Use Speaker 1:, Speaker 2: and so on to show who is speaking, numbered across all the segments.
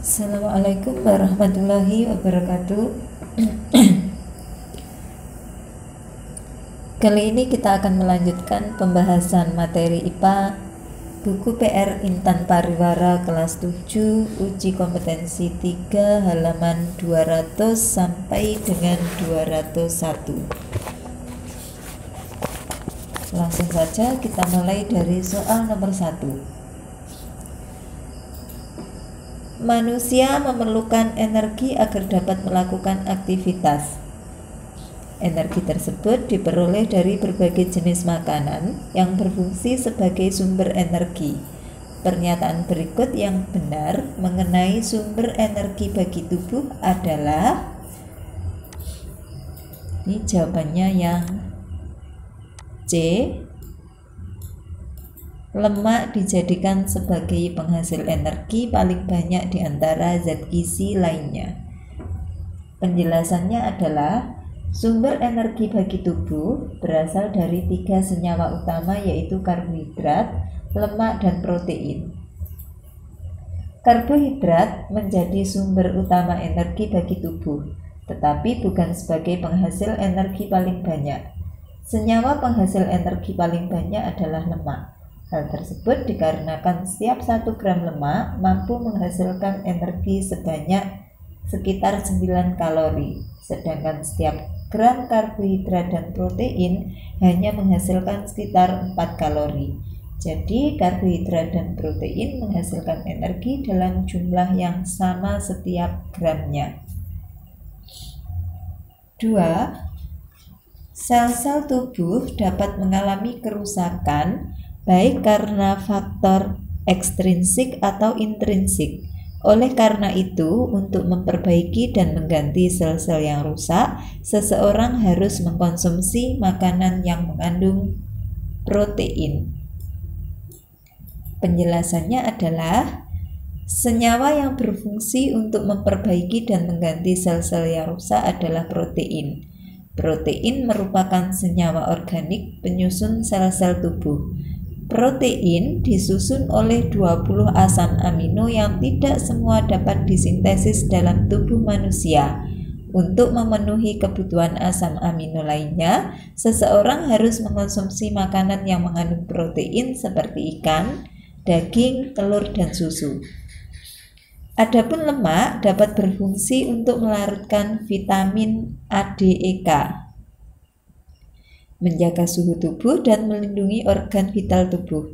Speaker 1: Assalamualaikum warahmatullahi wabarakatuh. Kali ini kita akan melanjutkan pembahasan materi IPA buku PR Intan Pariwara kelas 7 uji kompetensi 3 halaman 200 sampai dengan 201. Langsung saja kita mulai dari soal nomor 1. Manusia memerlukan energi agar dapat melakukan aktivitas. Energi tersebut diperoleh dari berbagai jenis makanan yang berfungsi sebagai sumber energi. Pernyataan berikut yang benar mengenai sumber energi bagi tubuh adalah, ini jawabannya yang C. Lemak dijadikan sebagai penghasil energi paling banyak di antara zat gizi lainnya. Penjelasannya adalah sumber energi bagi tubuh berasal dari 3 senyawa utama, yaitu karbohidrat, lemak, dan protein. Karbohidrat menjadi sumber utama energi bagi tubuh, tetapi bukan sebagai penghasil energi paling banyak. Senyawa penghasil energi paling banyak adalah lemak. Hal tersebut dikarenakan setiap 1 gram lemak mampu menghasilkan energi sebanyak sekitar 9 kalori, sedangkan setiap gram karbohidrat dan protein hanya menghasilkan sekitar 4 kalori. Jadi karbohidrat dan protein menghasilkan energi dalam jumlah yang sama setiap gramnya. 2. Sel-sel tubuh dapat mengalami kerusakan baik karena faktor ekstrinsik atau intrinsik. Oleh karena itu, untuk memperbaiki dan mengganti sel-sel yang rusak, seseorang harus mengkonsumsi makanan yang mengandung protein. Penjelasannya adalah, senyawa yang berfungsi untuk memperbaiki dan mengganti sel-sel yang rusak adalah protein. Protein merupakan senyawa organik penyusun sel-sel tubuh. Protein disusun oleh 20 asam amino yang tidak semua dapat disintesis dalam tubuh manusia. Untuk memenuhi kebutuhan asam amino lainnya, seseorang harus mengkonsumsi makanan yang mengandung protein seperti ikan, daging, telur, dan susu. Adapun lemak dapat berfungsi untuk melarutkan vitamin A, D, E, K, menjaga suhu tubuh dan melindungi organ vital tubuh.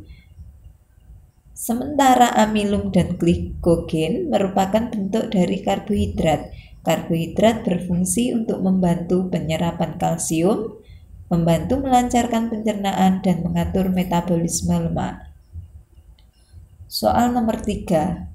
Speaker 1: Sementara amilum dan glikogen merupakan bentuk dari karbohidrat. Karbohidrat berfungsi untuk membantu penyerapan kalsium, membantu melancarkan pencernaan, dan mengatur metabolisme lemak. Soal nomor 3.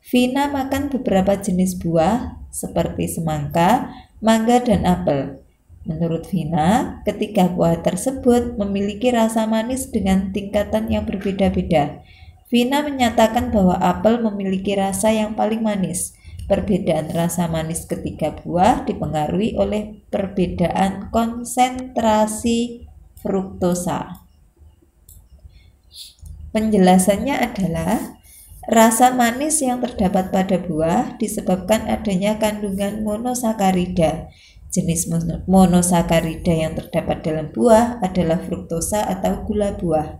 Speaker 1: Vina makan beberapa jenis buah seperti semangka, mangga, dan apel. Menurut Vina, ketiga buah tersebut memiliki rasa manis dengan tingkatan yang berbeda-beda. Vina menyatakan bahwa apel memiliki rasa yang paling manis. Perbedaan rasa manis ketiga buah dipengaruhi oleh perbedaan konsentrasi fruktosa. Penjelasannya adalah, rasa manis yang terdapat pada buah disebabkan adanya kandungan monosakarida. Jenis monosakarida yang terdapat dalam buah adalah fruktosa atau gula buah.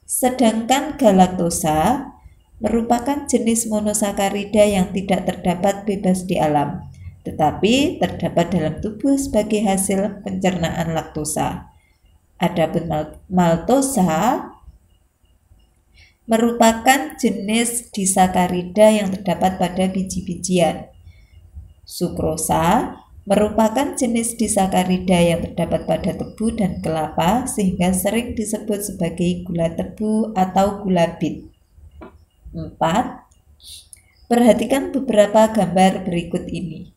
Speaker 1: Sedangkan galaktosa merupakan jenis monosakarida yang tidak terdapat bebas di alam, tetapi terdapat dalam tubuh sebagai hasil pencernaan laktosa. Adapun maltosa merupakan jenis disakarida yang terdapat pada biji-bijian. Sukrosa merupakan jenis disakarida yang terdapat pada tebu dan kelapa, sehingga sering disebut sebagai gula tebu atau gula bit. 4. Perhatikan beberapa gambar berikut ini.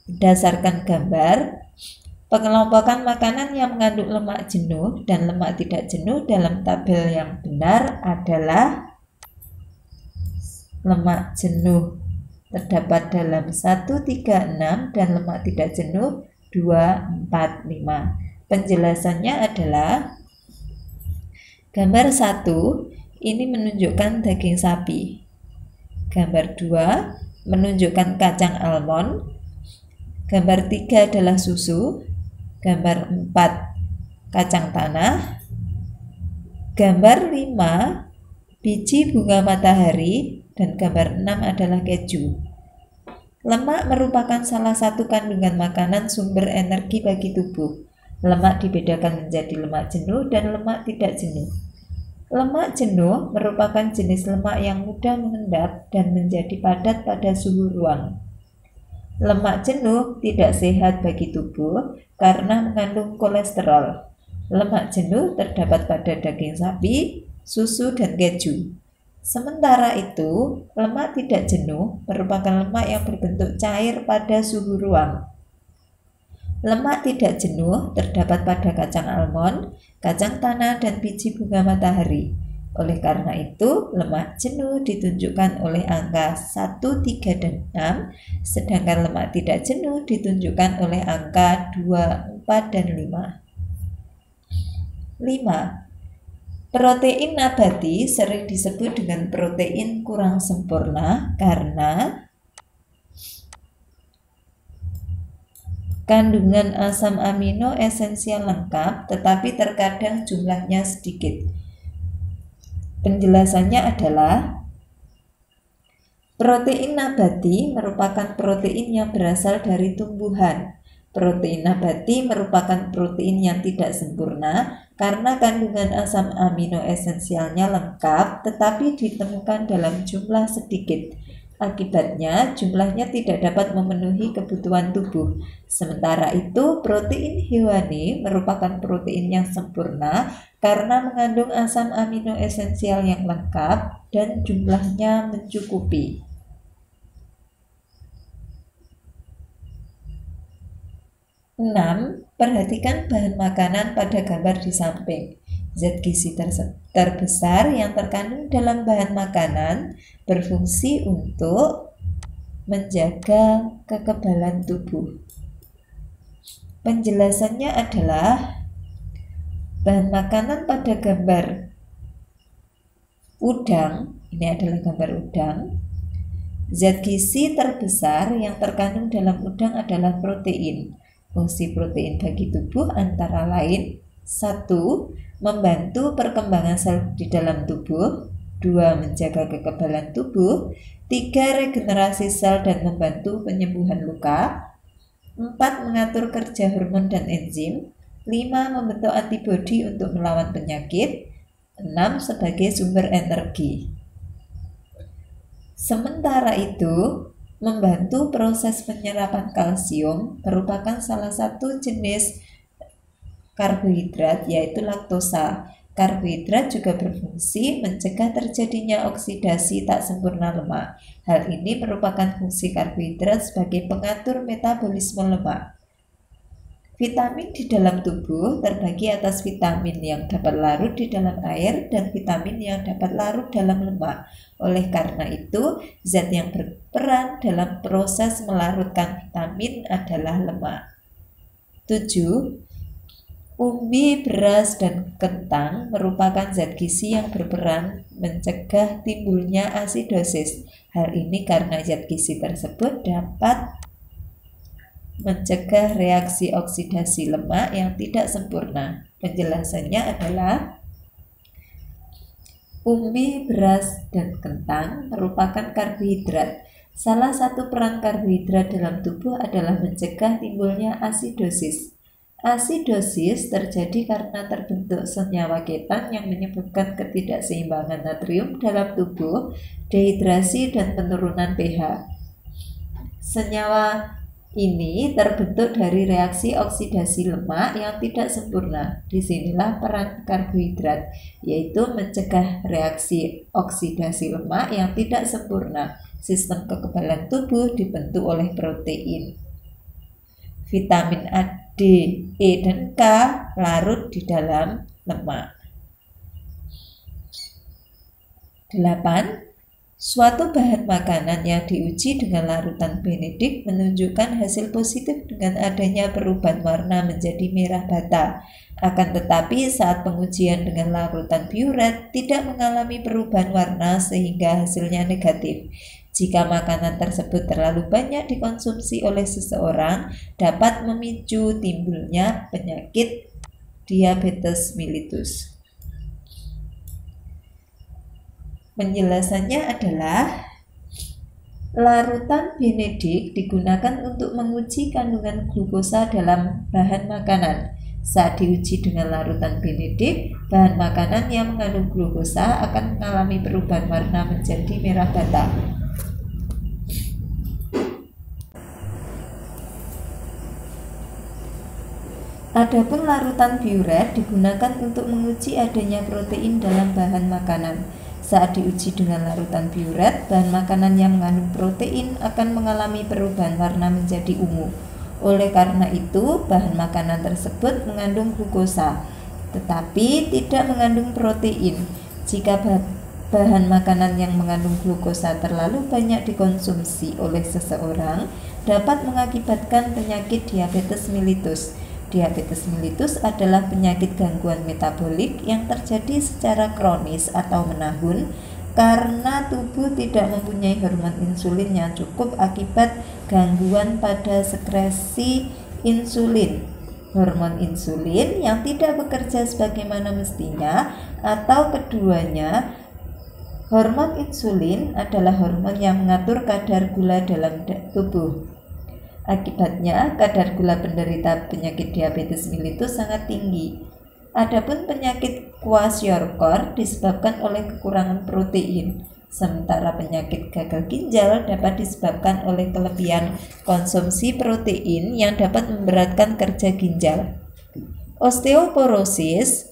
Speaker 1: Berdasarkan gambar, pengelompokan makanan yang mengandung lemak jenuh dan lemak tidak jenuh dalam tabel yang benar adalah lemak jenuh terdapat dalam 1, 3, 6 dan lemak tidak jenuh 2, 4, 5. Penjelasannya adalah, gambar 1 ini menunjukkan daging sapi. Gambar 2 menunjukkan kacang almond. Gambar 3 adalah susu. Gambar 4 kacang tanah. Gambar 5 biji bunga matahari. Dan gambar 6 adalah keju. Lemak merupakan salah satu kandungan makanan sumber energi bagi tubuh. Lemak dibedakan menjadi lemak jenuh dan lemak tidak jenuh. Lemak jenuh merupakan jenis lemak yang mudah mengendap dan menjadi padat pada suhu ruang. Lemak jenuh tidak sehat bagi tubuh karena mengandung kolesterol. Lemak jenuh terdapat pada daging sapi, susu, dan keju. Sementara itu, lemak tidak jenuh merupakan lemak yang berbentuk cair pada suhu ruang. Lemak tidak jenuh terdapat pada kacang almond, kacang tanah, dan biji bunga matahari. Oleh karena itu, lemak jenuh ditunjukkan oleh angka 1, 3, dan 6, sedangkan lemak tidak jenuh ditunjukkan oleh angka 2, 4, dan 5. 5. Protein nabati sering disebut dengan protein kurang sempurna karena kandungan asam amino esensial lengkap tetapi terkadang jumlahnya sedikit. Penjelasannya adalah protein nabati merupakan protein yang berasal dari tumbuhan. Protein nabati merupakan protein yang tidak sempurna karena kandungan asam amino esensialnya lengkap tetapi ditemukan dalam jumlah sedikit. Akibatnya jumlahnya tidak dapat memenuhi kebutuhan tubuh. Sementara itu protein hewani merupakan protein yang sempurna karena mengandung asam amino esensial yang lengkap dan jumlahnya mencukupi. 6. Perhatikan bahan makanan pada gambar di samping. Zat gizi terbesar yang terkandung dalam bahan makanan berfungsi untuk menjaga kekebalan tubuh. Penjelasannya adalah bahan makanan pada gambar udang, ini adalah gambar udang. Zat gizi terbesar yang terkandung dalam udang adalah protein. Fungsi protein bagi tubuh antara lain 1. Membantu perkembangan sel di dalam tubuh. 2. Menjaga kekebalan tubuh. 3. Regenerasi sel dan membantu penyembuhan luka. 4. Mengatur kerja hormon dan enzim. 5. Membentuk antibodi untuk melawan penyakit. 6. Sebagai sumber energi. Sementara itu, membantu proses penyerapan kalsium merupakan salah satu jenis karbohidrat yaitu laktosa. Karbohidrat juga berfungsi mencegah terjadinya oksidasi tak sempurna lemak. Hal ini merupakan fungsi karbohidrat sebagai pengatur metabolisme lemak. Vitamin di dalam tubuh terbagi atas vitamin yang dapat larut di dalam air dan vitamin yang dapat larut dalam lemak. Oleh karena itu, zat yang berperan dalam proses melarutkan vitamin adalah lemak. 7. Umbi, beras, dan kentang merupakan zat gizi yang berperan mencegah timbulnya asidosis. Hal ini karena zat gizi tersebut dapat mencegah reaksi oksidasi lemak yang tidak sempurna. Penjelasannya adalah umbi, beras, dan kentang merupakan karbohidrat. Salah satu peran karbohidrat dalam tubuh adalah mencegah timbulnya asidosis. Asidosis terjadi karena terbentuk senyawa ketan yang menyebabkan ketidakseimbangan natrium dalam tubuh, dehidrasi, dan penurunan pH. Senyawa ini terbentuk dari reaksi oksidasi lemak yang tidak sempurna. Disinilah peran karbohidrat, yaitu mencegah reaksi oksidasi lemak yang tidak sempurna. Sistem kekebalan tubuh dibentuk oleh protein. Vitamin A, D, E, dan K larut di dalam lemak. 8. Suatu bahan makanan yang diuji dengan larutan Benedict menunjukkan hasil positif dengan adanya perubahan warna menjadi merah bata. Akan tetapi saat pengujian dengan larutan Biuret tidak mengalami perubahan warna sehingga hasilnya negatif. Jika makanan tersebut terlalu banyak dikonsumsi oleh seseorang, dapat memicu timbulnya penyakit diabetes mellitus. Penjelasannya adalah larutan Benedict digunakan untuk menguji kandungan glukosa dalam bahan makanan. Saat diuji dengan larutan Benedict, bahan makanan yang mengandung glukosa akan mengalami perubahan warna menjadi merah bata. Adapun larutan Biuret digunakan untuk menguji adanya protein dalam bahan makanan. Saat diuji dengan larutan Biuret, bahan makanan yang mengandung protein akan mengalami perubahan warna menjadi ungu. Oleh karena itu, bahan makanan tersebut mengandung glukosa, tetapi tidak mengandung protein. Jika bahan makanan yang mengandung glukosa terlalu banyak dikonsumsi oleh seseorang, dapat mengakibatkan penyakit diabetes mellitus. Diabetes mellitus adalah penyakit gangguan metabolik yang terjadi secara kronis atau menahun karena tubuh tidak mempunyai hormon insulin yang cukup akibat gangguan pada sekresi insulin. Hormon insulin yang tidak bekerja sebagaimana mestinya, atau keduanya. Hormon insulin adalah hormon yang mengatur kadar gula dalam tubuh. Akibatnya, kadar gula penderita penyakit diabetes mellitus sangat tinggi. Adapun penyakit kwashiorkor disebabkan oleh kekurangan protein, sementara penyakit gagal ginjal dapat disebabkan oleh kelebihan konsumsi protein yang dapat memberatkan kerja ginjal. Osteoporosis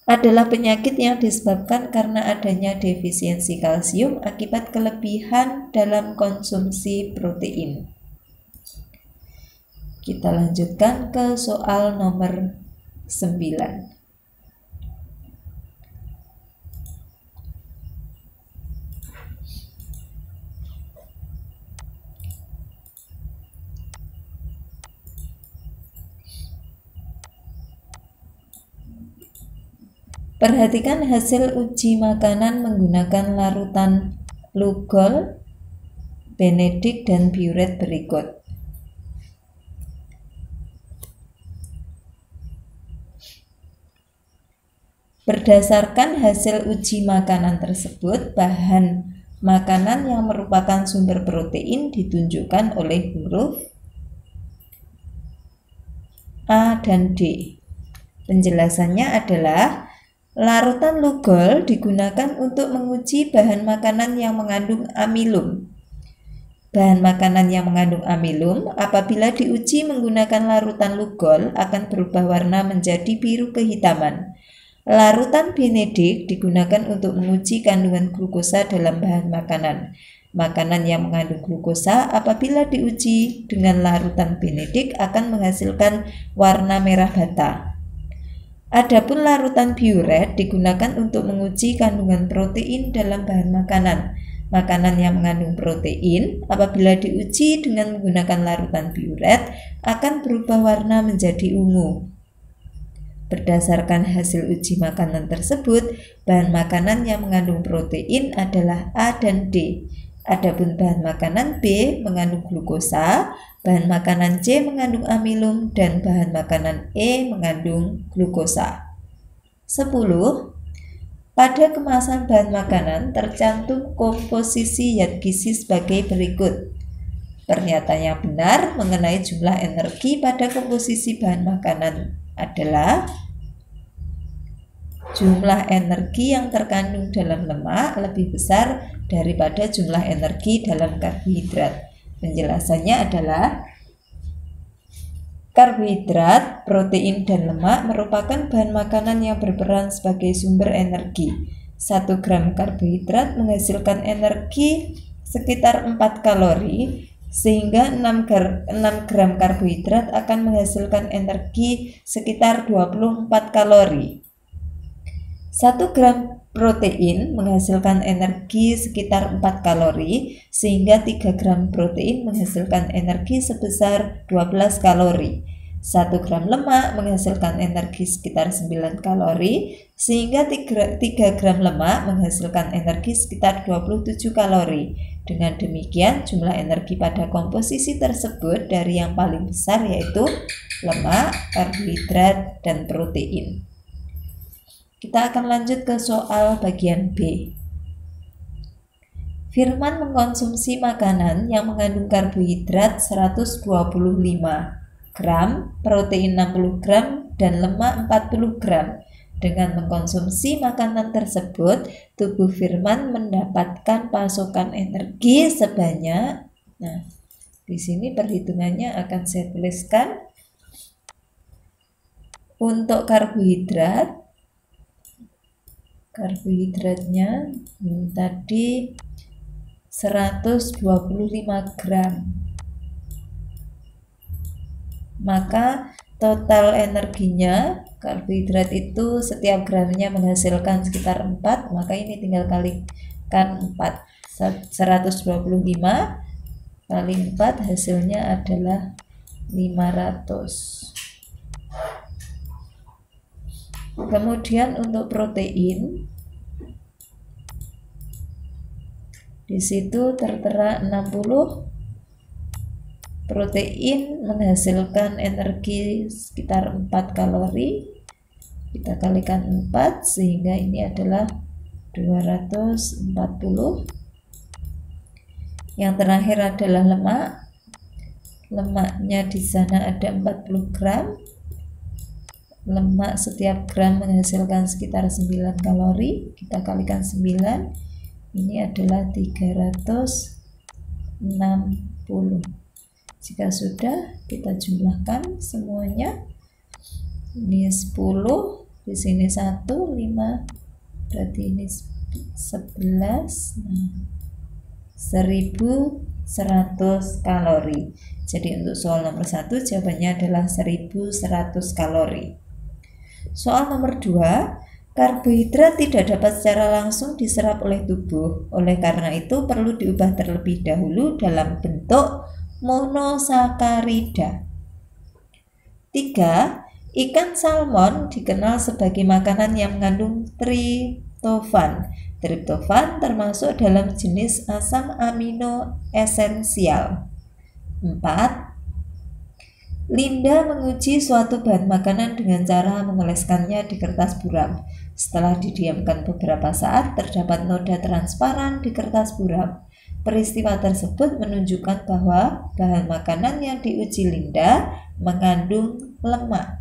Speaker 1: adalah penyakit yang disebabkan karena adanya defisiensi kalsium akibat kelebihan dalam konsumsi protein. Kita lanjutkan ke soal nomor 9. Perhatikan hasil uji makanan menggunakan larutan Lugol, Benedict, dan Biuret berikut. Berdasarkan hasil uji makanan tersebut, bahan makanan yang merupakan sumber protein ditunjukkan oleh huruf A dan D. Penjelasannya adalah larutan Lugol digunakan untuk menguji bahan makanan yang mengandung amilum. Bahan makanan yang mengandung amilum apabila diuji menggunakan larutan Lugol akan berubah warna menjadi biru kehitaman. Larutan Benedict digunakan untuk menguji kandungan glukosa dalam bahan makanan. Makanan yang mengandung glukosa apabila diuji dengan larutan Benedict akan menghasilkan warna merah bata. Adapun larutan Biuret digunakan untuk menguji kandungan protein dalam bahan makanan. Makanan yang mengandung protein apabila diuji dengan menggunakan larutan Biuret akan berubah warna menjadi ungu. Berdasarkan hasil uji makanan tersebut, bahan makanan yang mengandung protein adalah A dan D. Adapun bahan makanan B mengandung glukosa, bahan makanan C mengandung amilum, dan bahan makanan E mengandung glukosa. 10. Pada kemasan bahan makanan tercantum komposisi zat gizi sebagai berikut. Pernyataan yang benar mengenai jumlah energi pada komposisi bahan makanan adalah jumlah energi yang terkandung dalam lemak lebih besar daripada jumlah energi dalam karbohidrat. Penjelasannya adalah karbohidrat, protein, dan lemak merupakan bahan makanan yang berperan sebagai sumber energi. 1 gram karbohidrat menghasilkan energi sekitar 4 kalori, sehingga 6 gram karbohidrat akan menghasilkan energi sekitar 24 kalori. 1 gram protein menghasilkan energi sekitar 4 kalori, sehingga 3 gram protein menghasilkan energi sebesar 12 kalori. 1 gram lemak menghasilkan energi sekitar 9 kalori, sehingga 3 gram lemak menghasilkan energi sekitar 27 kalori. Dengan demikian, jumlah energi pada komposisi tersebut dari yang paling besar yaitu lemak, karbohidrat, dan protein. Kita akan lanjut ke soal bagian B. Firman mengkonsumsi makanan yang mengandung karbohidrat 125 gram, protein 60 gram, dan lemak 40 gram. Dengan mengkonsumsi makanan tersebut, tubuh Firman mendapatkan pasokan energi sebanyak, nah, di sini perhitungannya akan saya tuliskan. Untuk karbohidratnya tadi 125 gram. Maka total energinya, karbohidrat itu setiap gramnya menghasilkan sekitar 4, maka ini tinggal kalikan 4. 125 kali 4 hasilnya adalah 500. Kemudian untuk protein, di situ tertera 60. Protein menghasilkan energi sekitar 4 kalori. Kita kalikan 4 sehingga ini adalah 240. Yang terakhir adalah lemak. Lemaknya di sana ada 40 gram. Lemak setiap gram menghasilkan sekitar 9 kalori. Kita kalikan 9. Ini adalah 360. Jika sudah, kita jumlahkan semuanya. Ini 10, di sini 1, 5, berarti ini 11. Nah, 1100 kalori. Jadi untuk soal nomor 1 jawabannya adalah 1100 kalori. Soal nomor 2, karbohidrat tidak dapat secara langsung diserap oleh tubuh. Oleh karena itu perlu diubah terlebih dahulu dalam bentuk monosakarida. 3. Ikan salmon dikenal sebagai makanan yang mengandung triptofan. Triptofan termasuk dalam jenis asam amino esensial. 4. Linda menguji suatu bahan makanan dengan cara mengoleskannya di kertas buram. Setelah didiamkan beberapa saat, terdapat noda transparan di kertas buram. Peristiwa tersebut menunjukkan bahwa bahan makanan yang diuji Linda mengandung lemak.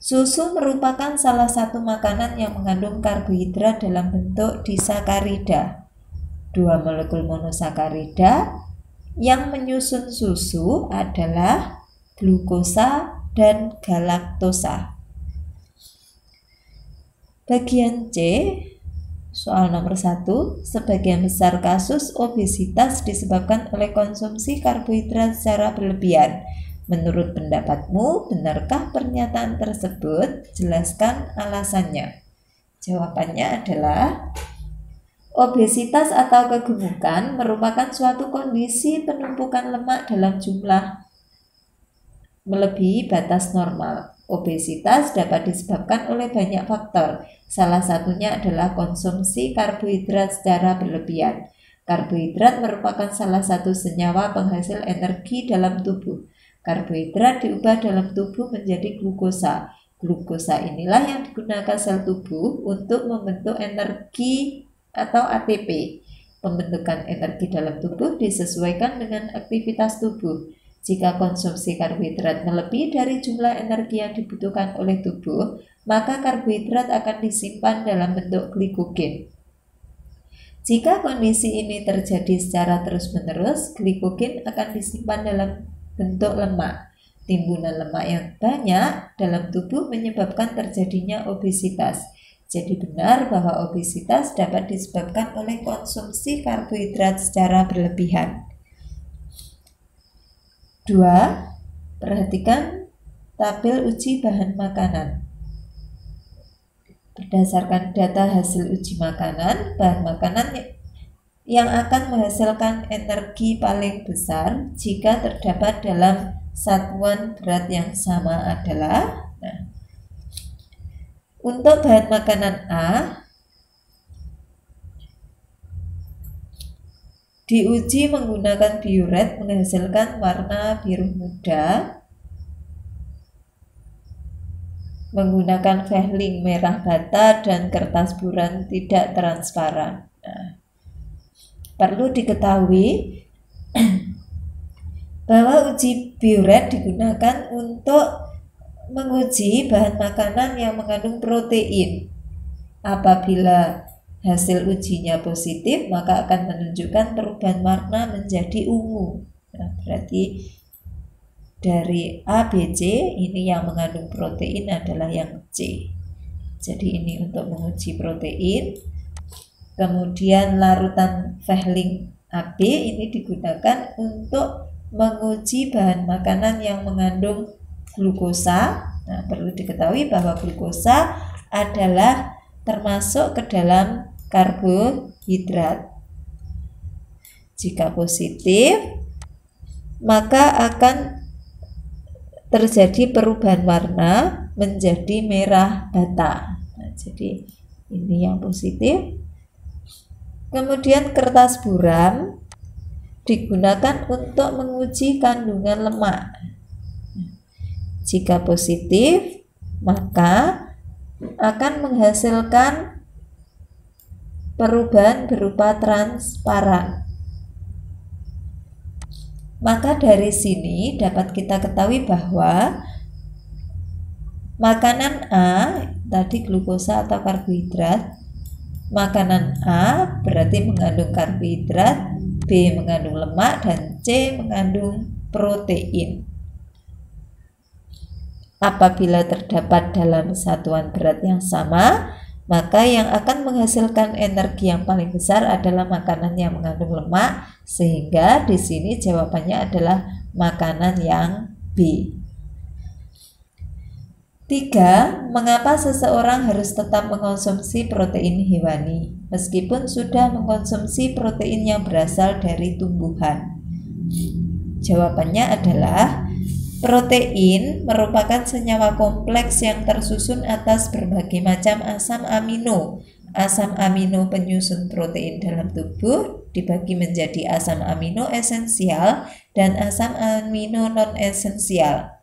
Speaker 1: Susu merupakan salah satu makanan yang mengandung karbohidrat dalam bentuk disakarida. 2 molekul monosakarida yang menyusun susu adalah glukosa dan galaktosa. Bagian C, soal nomor 1, sebagian besar kasus obesitas disebabkan oleh konsumsi karbohidrat secara berlebihan. Menurut pendapatmu, benarkah pernyataan tersebut? Jelaskan alasannya. Jawabannya adalah obesitas atau kegemukan merupakan suatu kondisi penumpukan lemak dalam jumlah melebihi batas normal. Obesitas dapat disebabkan oleh banyak faktor. Salah satunya adalah konsumsi karbohidrat secara berlebihan. Karbohidrat merupakan salah satu senyawa penghasil energi dalam tubuh. Karbohidrat diubah dalam tubuh menjadi glukosa. Glukosa inilah yang digunakan sel tubuh untuk membentuk energi atau ATP. Pembentukan energi dalam tubuh disesuaikan dengan aktivitas tubuh. Jika konsumsi karbohidrat melebihi dari jumlah energi yang dibutuhkan oleh tubuh, maka karbohidrat akan disimpan dalam bentuk glikogen. Jika kondisi ini terjadi secara terus-menerus, glikogen akan disimpan dalam bentuk lemak. Timbunan lemak yang banyak dalam tubuh menyebabkan terjadinya obesitas. Jadi benar bahwa obesitas dapat disebabkan oleh konsumsi karbohidrat secara berlebihan. 2. Perhatikan tabel uji bahan makanan. Berdasarkan data hasil uji makanan, bahan makanan yang akan menghasilkan energi paling besar jika terdapat dalam satuan berat yang sama adalah, untuk bahan makanan A diuji menggunakan biuret menghasilkan warna biru muda, menggunakan Vehling merah bata dan kertas buram tidak transparan. Perlu diketahui bahwa uji biuret digunakan untuk menguji bahan makanan yang mengandung protein. Apabila hasil ujinya positif, maka akan menunjukkan perubahan warna menjadi ungu. Berarti dari A, B, C, ini yang mengandung protein adalah yang C. Jadi ini untuk menguji protein. Kemudian larutan Vehling AB ini digunakan untuk menguji bahan makanan yang mengandung glukosa. Perlu diketahui bahwa glukosa adalah termasuk ke dalam karbohidrat. Jika positif, maka akan terjadi perubahan warna menjadi merah bata. Jadi ini yang positif. Kemudian kertas buram digunakan untuk menguji kandungan lemak. Jika positif, maka akan menghasilkan perubahan berupa transparan. Maka dari sini dapat kita ketahui bahwa makanan A tadi glukosa atau karbohidrat, makanan A berarti mengandung karbohidrat, B mengandung lemak, dan C mengandung protein. Apabila terdapat dalam satuan berat yang sama, maka yang akan menghasilkan energi yang paling besar adalah makanan yang mengandung lemak, sehingga di sini jawabannya adalah makanan yang B. 3. Mengapa seseorang harus tetap mengkonsumsi protein hewani meskipun sudah mengkonsumsi protein yang berasal dari tumbuhan? Jawabannya adalah protein merupakan senyawa kompleks yang tersusun atas berbagai macam asam amino. Asam amino penyusun protein dalam tubuh dibagi menjadi asam amino esensial dan asam amino non-esensial.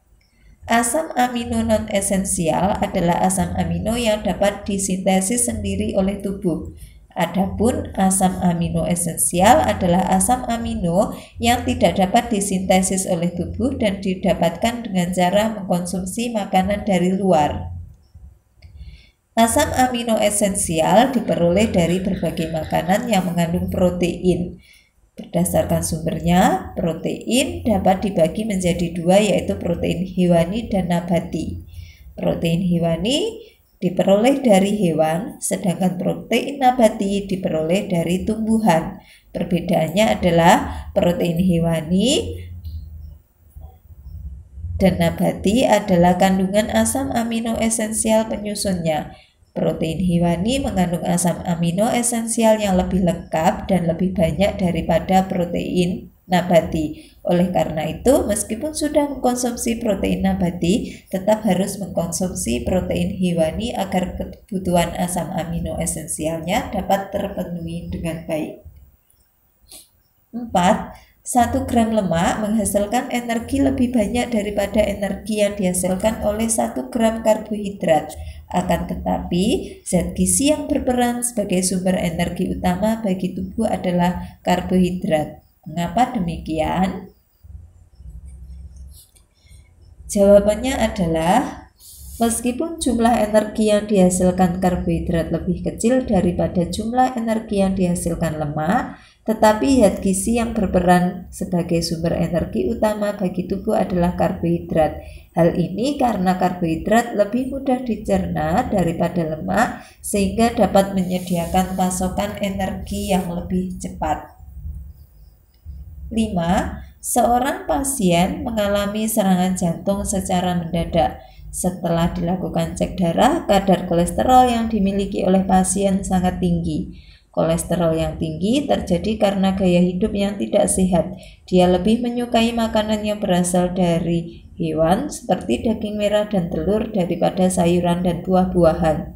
Speaker 1: Asam amino non-esensial adalah asam amino yang dapat disintesis sendiri oleh tubuh. Adapun asam amino esensial adalah asam amino yang tidak dapat disintesis oleh tubuh dan didapatkan dengan cara mengkonsumsi makanan dari luar. Asam amino esensial diperoleh dari berbagai makanan yang mengandung protein. Berdasarkan sumbernya, protein dapat dibagi menjadi dua, yaitu protein hewani dan nabati. Protein hewani diperoleh dari hewan, sedangkan protein nabati diperoleh dari tumbuhan. Perbedaannya adalah protein hewani dan nabati adalah kandungan asam amino esensial penyusunnya. Protein hewani mengandung asam amino esensial yang lebih lengkap dan lebih banyak daripada protein nabati. Oleh karena itu, meskipun sudah mengkonsumsi protein nabati, tetap harus mengkonsumsi protein hewani agar kebutuhan asam amino esensialnya dapat terpenuhi dengan baik. 4. 1 gram lemak menghasilkan energi lebih banyak daripada energi yang dihasilkan oleh 1 gram karbohidrat. Akan tetapi, zat gizi yang berperan sebagai sumber energi utama bagi tubuh adalah karbohidrat. Mengapa demikian? Jawabannya adalah meskipun jumlah energi yang dihasilkan karbohidrat lebih kecil daripada jumlah energi yang dihasilkan lemak, tetapi zat gizi yang berperan sebagai sumber energi utama bagi tubuh adalah karbohidrat. Hal ini karena karbohidrat lebih mudah dicerna daripada lemak, sehingga dapat menyediakan pasokan energi yang lebih cepat. 5. Seorang pasien mengalami serangan jantung secara mendadak. Setelah dilakukan cek darah, kadar kolesterol yang dimiliki oleh pasien sangat tinggi. Kolesterol yang tinggi terjadi karena gaya hidup yang tidak sehat. Dia lebih menyukai makanan yang berasal dari hewan seperti daging merah dan telur daripada sayuran dan buah-buahan.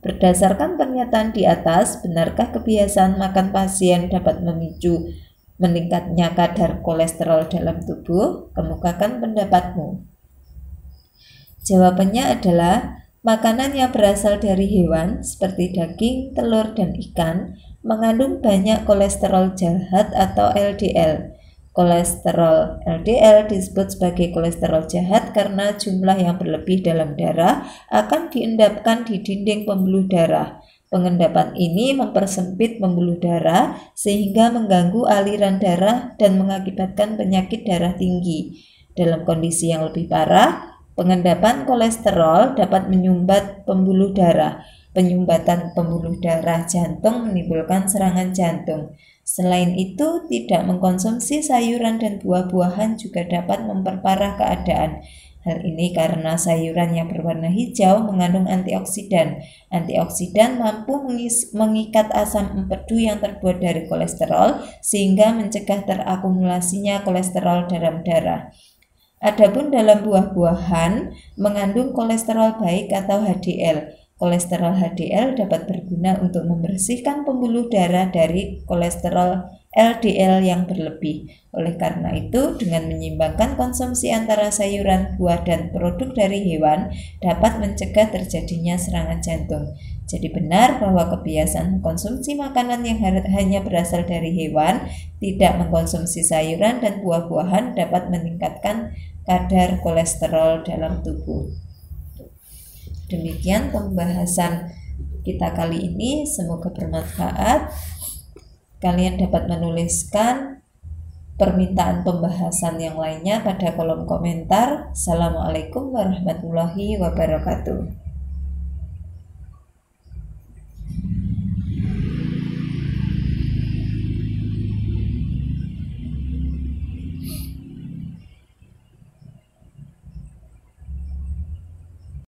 Speaker 1: Berdasarkan pernyataan di atas, benarkah kebiasaan makan pasien dapat memicu meningkatnya kadar kolesterol dalam tubuh? Kemukakan pendapatmu. Jawabannya adalah makanan yang berasal dari hewan seperti daging, telur, dan ikan mengandung banyak kolesterol jahat atau LDL. Kolesterol LDL disebut sebagai kolesterol jahat karena jumlah yang berlebih dalam darah akan diendapkan di dinding pembuluh darah. Pengendapan ini mempersempit pembuluh darah sehingga mengganggu aliran darah dan mengakibatkan penyakit darah tinggi. Dalam kondisi yang lebih parah, pengendapan kolesterol dapat menyumbat pembuluh darah. Penyumbatan pembuluh darah jantung menimbulkan serangan jantung. Selain itu, tidak mengkonsumsi sayuran dan buah-buahan juga dapat memperparah keadaan. Hal ini karena sayuran yang berwarna hijau mengandung antioksidan. Antioksidan mampu mengikat asam empedu yang terbuat dari kolesterol sehingga mencegah terakumulasinya kolesterol dalam darah. Adapun dalam buah-buahan mengandung kolesterol baik atau HDL. Kolesterol HDL dapat berguna untuk membersihkan pembuluh darah dari kolesterol LDL yang berlebih. Oleh karena itu, dengan menyimbangkan konsumsi antara sayuran, buah, dan produk dari hewan dapat mencegah terjadinya serangan jantung. Jadi benar bahwa kebiasaan mengkonsumsi makanan yang hanya berasal dari hewan, tidak mengkonsumsi sayuran dan buah-buahan dapat meningkatkan kadar kolesterol dalam tubuh. Demikian pembahasan kita kali ini, semoga bermanfaat. Kalian dapat menuliskan permintaan pembahasan yang lainnya pada kolom komentar. Assalamualaikum warahmatullahi wabarakatuh.